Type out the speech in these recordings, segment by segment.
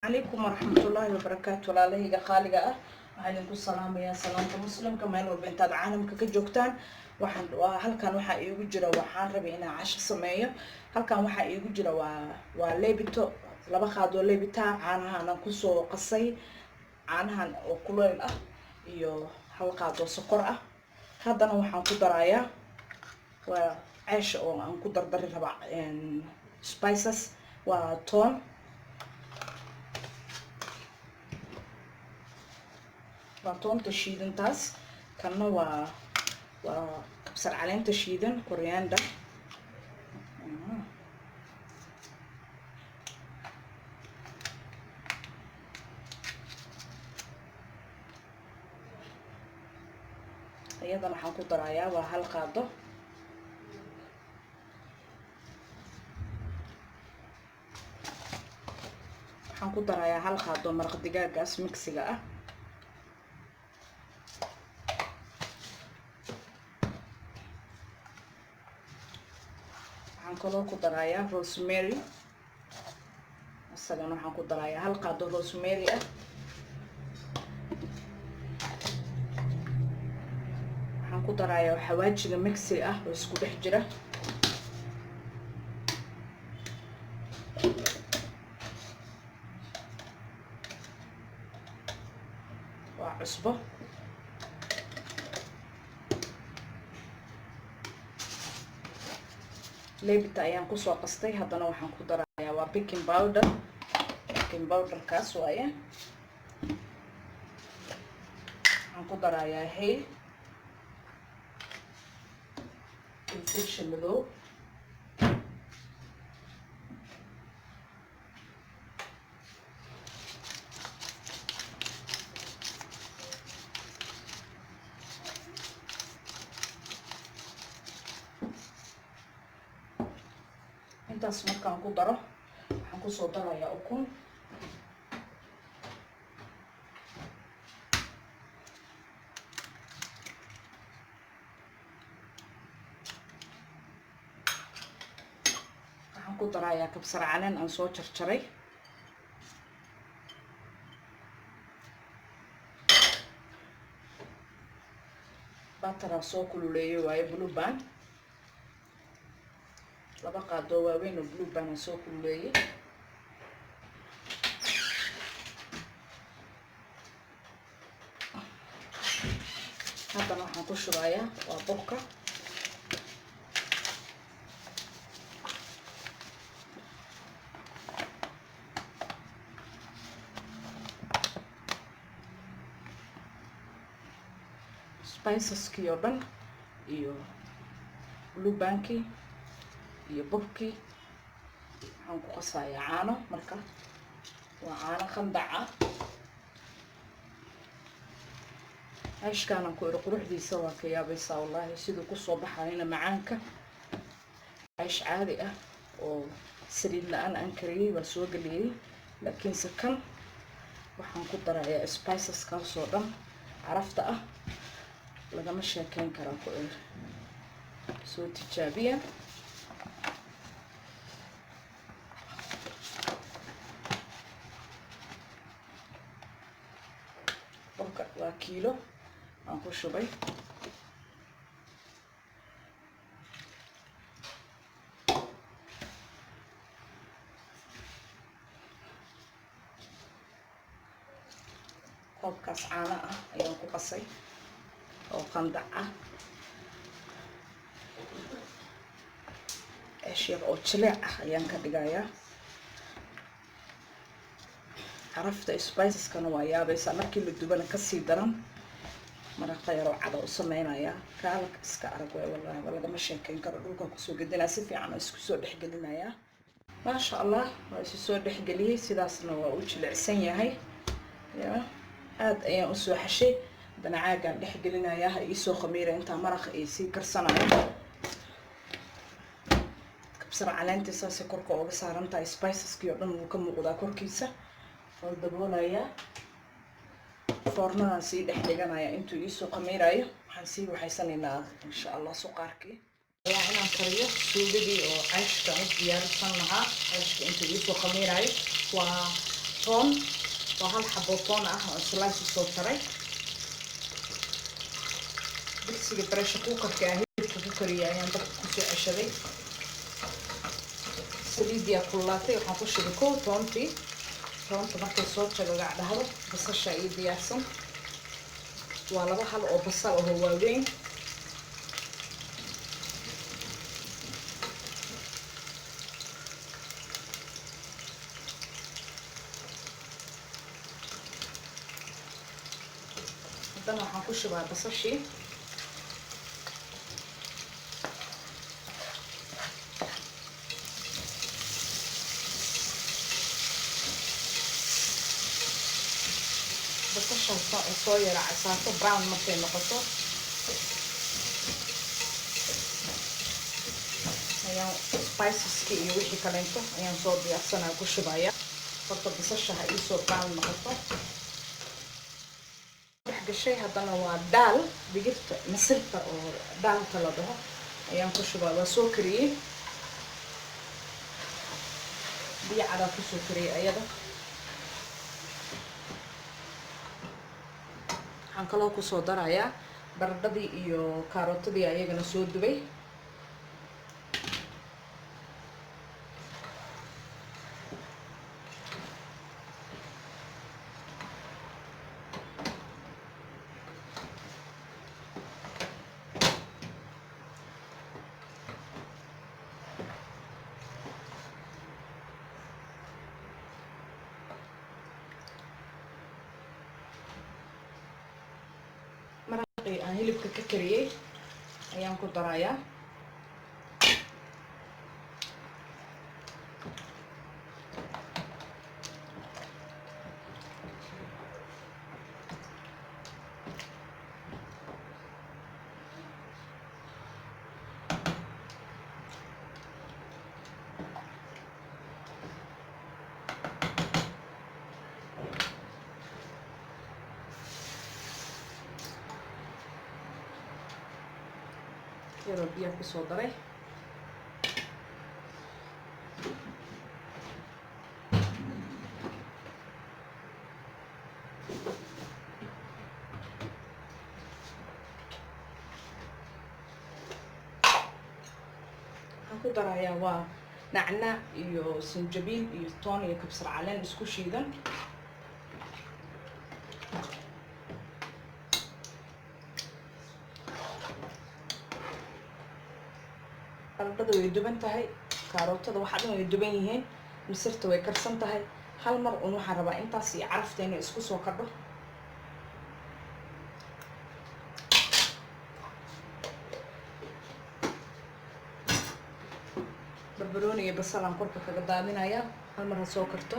عليكم ورحمة الله وبركاته. لالهيga qaaliga ah waxaan idinku salaamayaa salaanta muslimka meel walba intaad caalamka ka joogtaan. halkan waxaa iigu jira waxaan rabay inaan casho sameeyo. halkan waxaa iigu jira waa leebito, 2 qaadoo leebita, caanahan aan kusoo qasay, caanahan oo kuleyl ah iyo 1 qaadoo sokor ah. haddana waxaan ku darayaa waa ceesh oo aan ku dardari rabaa spices, waa toon, toonta shiidan taas, kanna waa kabsar caleenta shiidan, coriander, iyadana waxaan ku darayaa waa 1 qaado, waxaan ku darayaa 1 qaado maraq digaagaas mixiga ah, waxaan kaloo ku darayaa rosemary, asagana waxaan ku darayaa 1 qaado rosemary ah, waxaan ku darayaa xawaajiga mixi ah oo isku dhex jira, waa cusbo, leebita ayaan kusoo qastay. haddana waxaan ku darayaa waa baking powder kaas waaye, waxaan ku darayaa hay filfisha madow, intaas markaan ku daro waxaan kusoo darayaa ukun, waxaan ku darayaa kabsar caleen aan soo jarjaray, bataraa soo kululeeyay waaye blue band, 2 qaadoo waaweyn oo blue band aan soo kululeeyay, haddana waxaan ku shubayaa waa burka, spiceskii oo dhan iyo blue bandkii iyo burkii. waxaan ku qasayaa caano, marka waa caano khandac ah. ceeshkaanaan ku iri quruxdiisa waa ka yaabaysaa wallaahi, siduu kusoo baxayna macaanka. ceesh caadi ah oo saliid la-aan aan kariyey waa soo geliyey, laakiinse kan waxaan ku darayaa spiceskaasoo dhan, carafta ah lagama sheekeyn karaa. ku iri soo tijaabiya. burka waa kiilo aan ku shubay, koobkaas caano ah ayaan ku qasay oo qandac ah, ceesh yar oo jileec ah ayaan ka dhigayaa. carafta spiceskana waa yaabaysaa, markii la dubana kasii daran. maraqa yaroo cada u sameynaya, kaalka iska arag way wallaahi lagama sheekeyn karo. dhulka kusoo gedinaa si fiican oo isku soo dhexgelinayaa. maasha allah waa isu soo dhexgeliyey, sidaasna waa u jilicsan yahay. aad ayaan usoo xashay. haddana caagaan dhexgelinayaa, ha iisoo khamiira intaa maraqa ay sii karsanayo. kabsar caleenta saasay korka uga saaran tahay, spiceskii oo dhan wuu ka muuqdaa korkiisa. oo daboolayaa, foornadan sii dhex dhiganaya intuu iisoo khamiirayo. waxaan sii waxaysanaynaa insha allah suqaarkii. ayaa inaan kariyo suugadii oo ceeshka u diyaarsan lahaa. ceeshka intuu iisoo khamiirayo waa toon waa hal xabo toon ah oo slice soo jaray. digsiga pressure cooker-ka hilibka ku kariyay ayaan dabka ku soo ceshaday. saliidii kululaatay waxaan ku shubay toontii. toonta markay soo jagac dhahdo basasha iyo diyaarsan. waa 2 hal oo basal oo waaweyn. haddana waxaan ku shubaa basashii. basasha soo yara casaato brown markay noqoto ayaan spiceska iyo wixii kaleento ayaan soo diyaarsanaa ku shubaya. horta basasha ha ii soo brown noqoto. gashay haddana waa daal digirta masilta oo daalka la dhaho ayaan ku shubaa. waa soo kariyey biyo cadaa ku soo kariyey ayada. waxaan kaloo ku soo darayaa baradhadii iyo kaarotadii ayagana soo dubay. maraqii aan hilibka ka kariyey ayaan ku darayaa. yaroo biyo ku soo daray. waxaan ku darayaa waa nacnaac iyo sanjabiil iyo toon iyo kabsar caleen isku shiidan. baradhada way duban tahay, kaarootada waxa dhan way duban yihiin, misirta way karsan tahay. hal mar un waxaan rabaa intaas iyo carafteena isku soo kadho. barbarooni iyo basal aan korka kaga daadinayaa hal mar ha soo karto.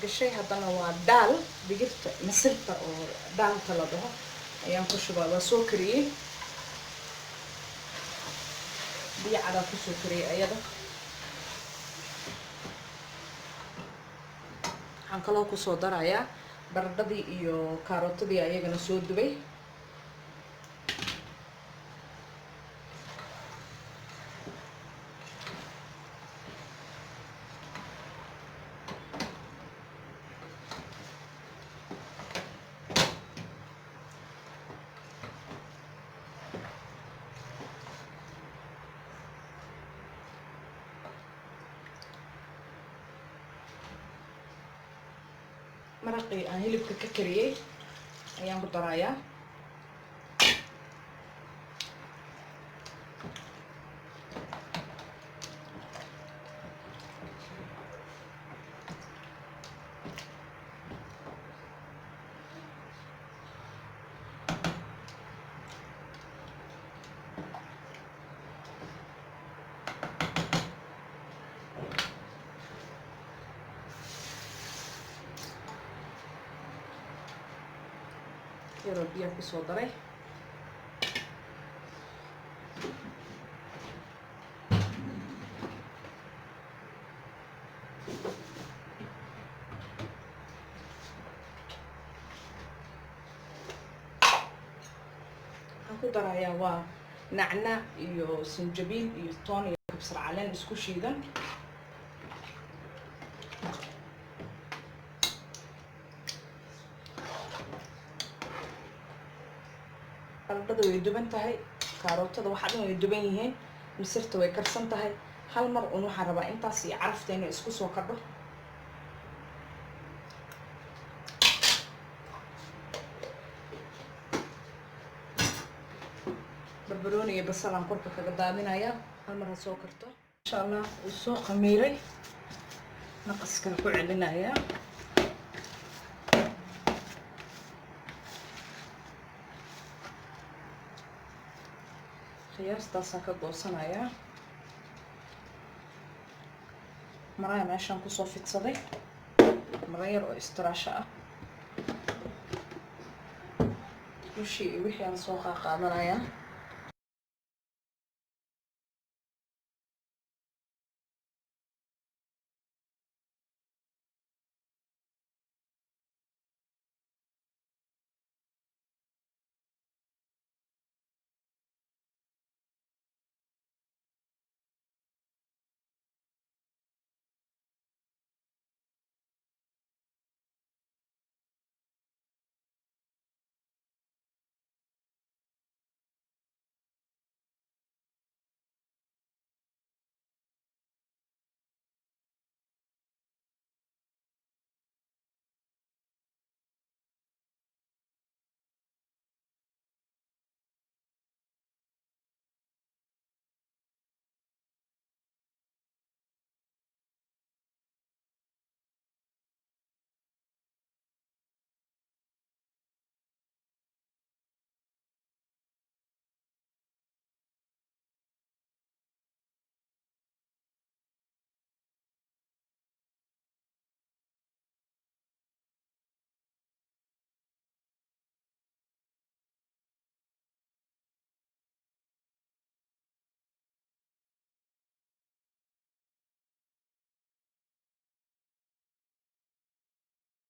gashay haddana waa daal digirta masilta oo daalka la dhaho ayaan ku shubaa. waa soo kariyey biyo cadaa ku soo kariyey ayada. waxaan kaloo ku soo darayaa baradhadii iyo kaarotadii ayagana soo dubay. maraqii aan hilibka ka kariyey ayaan ku darayaa. yaroo biyaha kusoo daray. waxaan ku darayaa waa nacnac iyo sanjabiil iyo toon iyo kabsar caleen isku shiidan. baradhada way duban tahay, kaarootada waxa dhan way duban yihiin, misirta way karsan tahay. hal mar un waxaan rabaa intaas iyo carafteena isku soo kadho. barbarooni iyo basalaan korka kaga daadinayaa, hal mar ha soo karto. insha allah wuu soo khamiiray, naqaskan ku celinayaa. qiyaastaasaan ka goosanayaa. maraya meeshaan kusoo fidsaday, mara yar oo istiraasho ah. dushii iyo wixii aan soo qaadanayaa.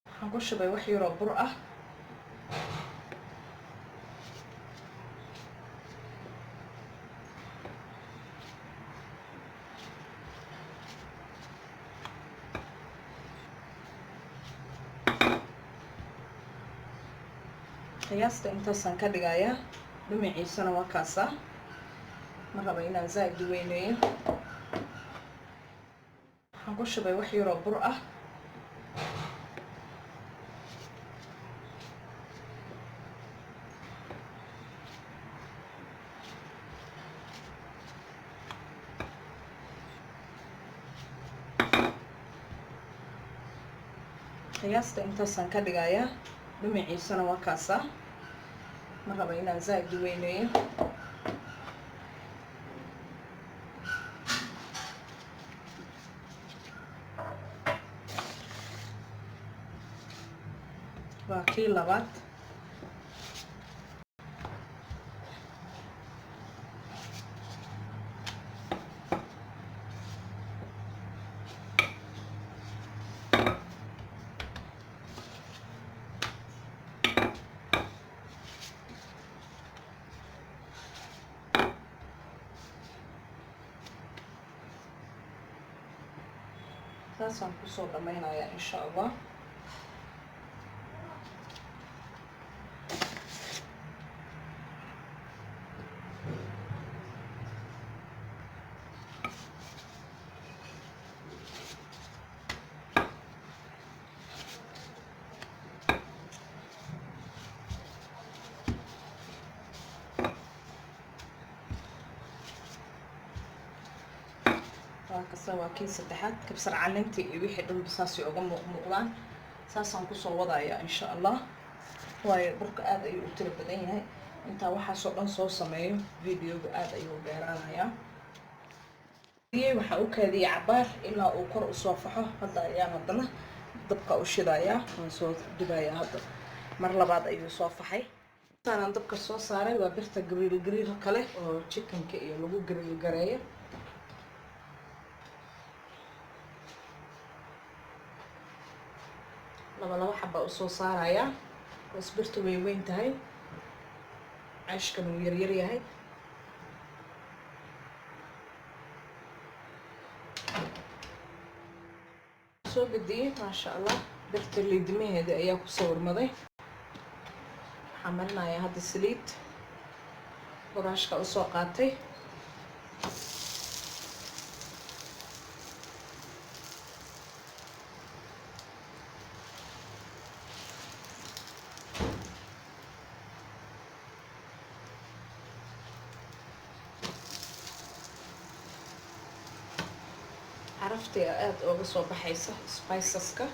waxaan ku shubay wax yaroo bur ah. qiyaasta intaasaan ka dhigayaa. dhinaciisana waa kaasa, ma raba inaan zaa'id weyneeyo. waxaan ku shubay wax yaroo bur ah. qiyaasta intaasaan ka dhigayaa. dhinaciisana waa kaasa, ma raba inaan zaa'id weyneeyo. waa kii labaad. saasaan kusoo dhammaynayaa insha allah. kasta waa kii saddexaad kabsar caleyntii iyo wixii dhan saasi uga muuqdaan saasaan kusoo wadayaa insha allah waayo burka aad ayuu u tiro badan yahay intaa waxaasoo dhan soo sameeyo videoga aad ayuu dheeraanayaa waxaan u kaadiyay cabaar ilaa uu kor usoo faxo hadda ayaan haddana dabka u shidayaa waan soo dubayaa hadda mar labaad ayuu soo faxay intaan dabka soo saaray waa birta grill kale oo chickenka iyo lagu grill gareeyo laba xabba u soo saarayaa birta way weyn tahay cashkan uu yaryar yahay soo gadiyay maasha allah birta liidmaheeda ayaa ku sawirmaday waxaan marinayaa hadda saliid buraashka usoo qaatay عرفتي aad uga soo baxaysa spiceska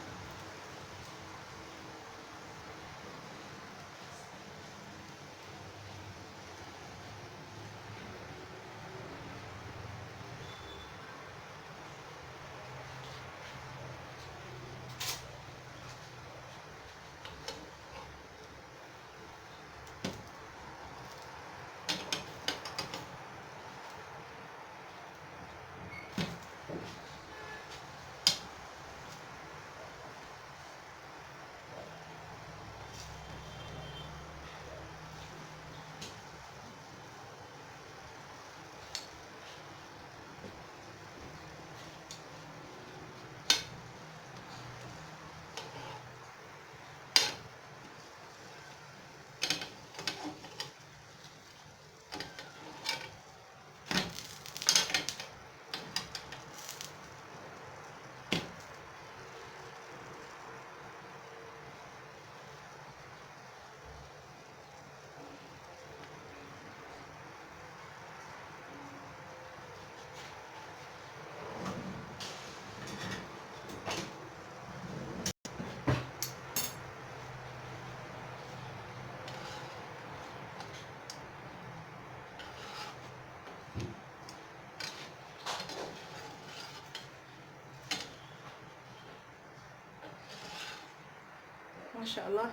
ما شاء الله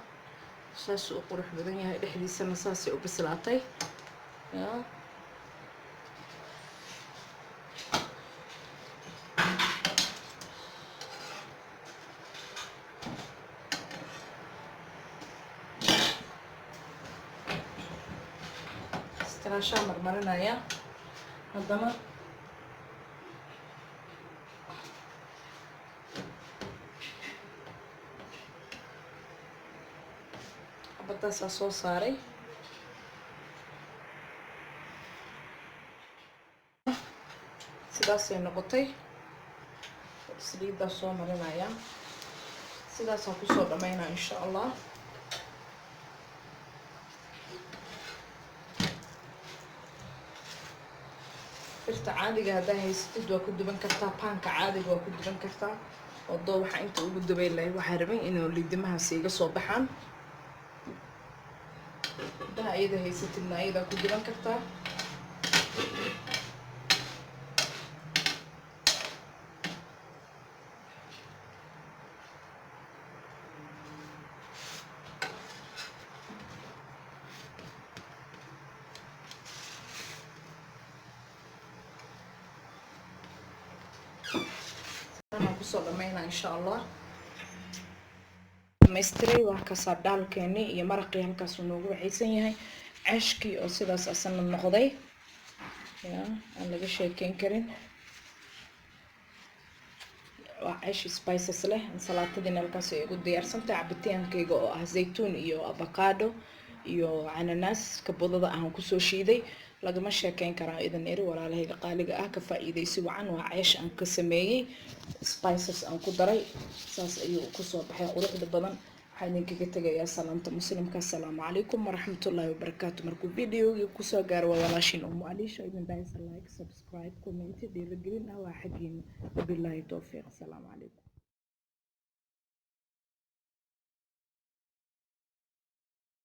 saas uu qurux badan yahay dhexdiisana saas ay u bislaatay istiraashaa marmarinaya haddana badaasaa soo saaray sidaasay noqotay saliiddaa soo marinaya sidaasaan kusoo dhammaynaa insha allah birta caadiga haddaa haysatid waa ku duban kartaa paanka caadiga waa ku duban kartaa wadoo waxaa inta ugu dubay lahayd waxaa rabay inuu liidimahaasi iga soo baxaan haddaa ayada haysatidna ayadaa ku duban kartaa kusoo dhammaynaa insha allah dhamaystiray waa kasaa dhaalkeeni iyo maraqii halkaas uu noogu waxaysan yahay cashkii oo sidaas asana noqday aan laga sheekeyn karin waa cash spices leh ansalaatadiina halkaas ay ugu diyaarsantahay cabitaankayga oo ah zaytuun iyo avocado iyo cananaas kabadada aan kusoo shiiday lagama sheekeyn karaa idan eri walaalahayga qaaliga ah ka faa'iidaysi wacan waa ceesh aan ka sameeyey spices aan ku daray saas ayuu kusoo baxay quruxda badan waxaan idinkaga tegayaa salaanta muslimka. Assalaamu calaykum waraxmatullaahi wabarakaatu. markuu videogii kusoo gaaro waa walaashin umu aliisha idin dhahaysa like subscribe comment dhiirigelin ah waa xaggiina. wabilaahi towfiiq. assalaamu calaykum.